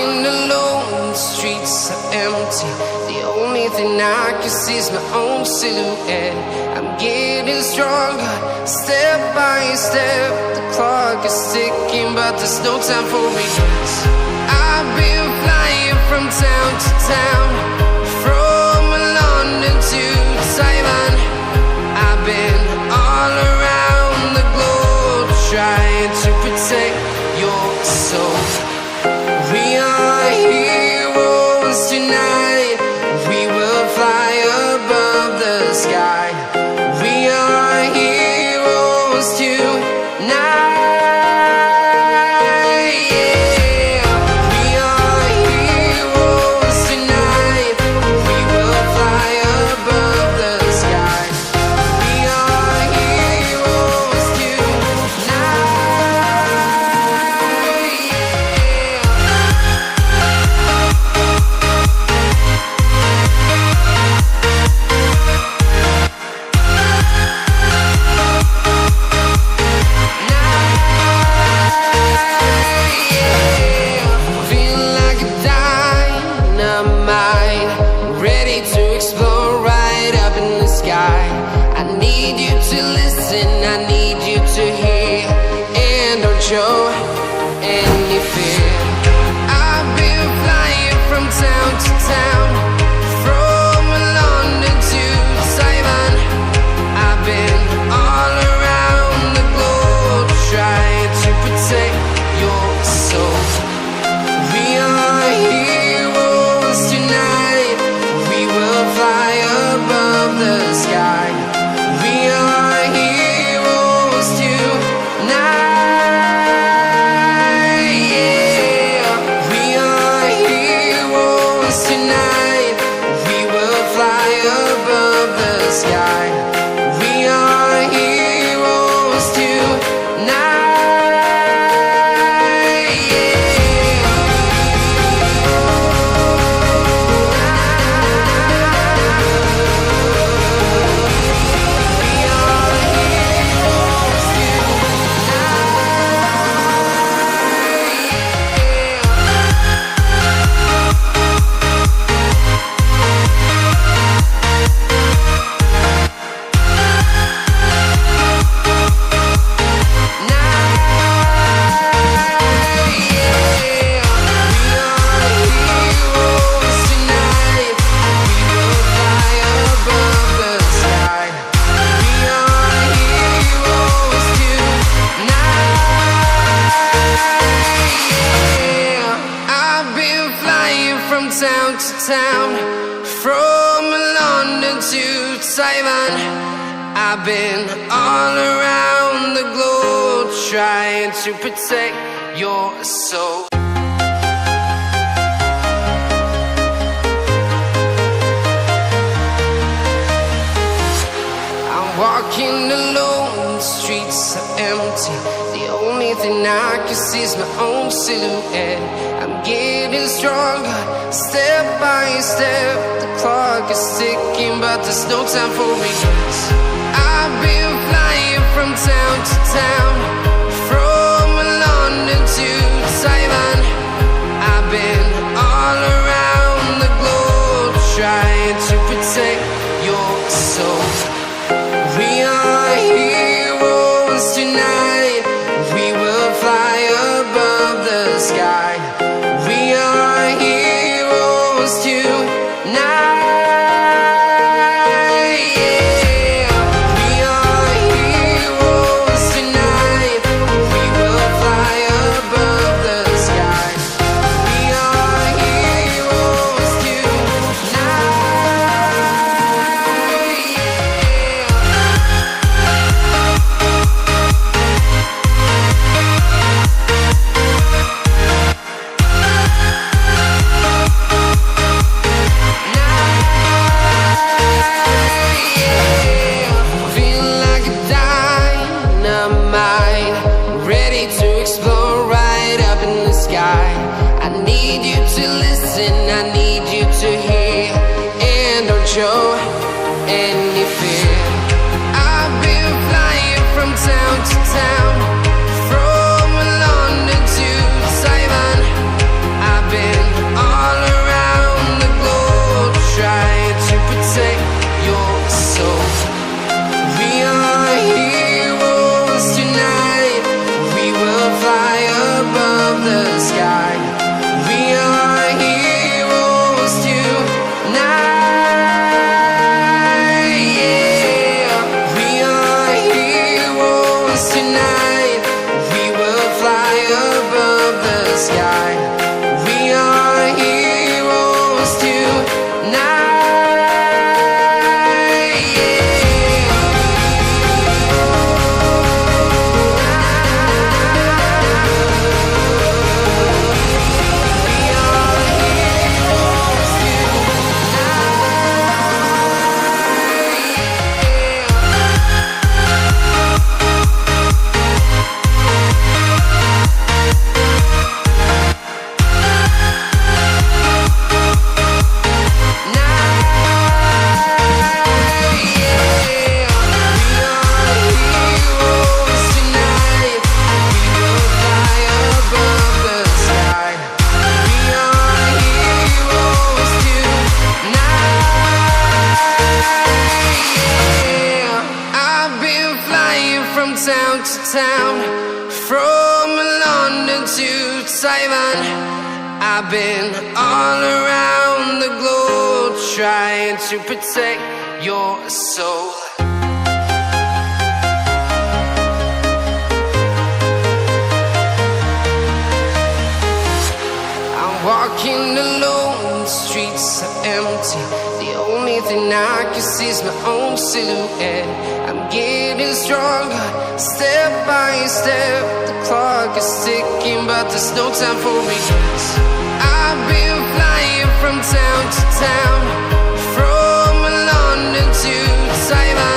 walking alone, the streets are empty. The only thing I can see is my own silhouette. I'm getting stronger, step by step. The clock is ticking, but there's no time for regrets. I've been flying from town to town, from London to Taiwan. I've been all around the globe, trying to protect your soul. We are heroes tonight. We will fly above the sky. We are heroes tonight. Show any fear. I've been flying from town to town, from London to Taiwan. I've been all around the globe, trying to protect your soul. We are heroes tonight. We will fly above the sky. We are heroes tonight. Town to town, from London to Taiwan. I've been all around the globe, trying to protect your soul. I'm walking alone, the streets are empty. The only thing I can see is my own silhouette. I'm getting stronger, step by step. The clock is ticking, but there's no time for regrets. I've been flying from town to town, from London to Taiwan. I've been all around the globe, trying to protect your soul. We are heroes tonight. We will fly above the sky. We are heroes tonight. Yeah. town to town, from London to Taiwan. I've been all around the globe trying to protect your soul. I'm walking alone, the streets are empty. The only thing I can see is my own silhouette. I'm getting stronger, step by step. The clock is ticking, but there's no time for regrets. I've been flying from town to town, from London to Taiwan.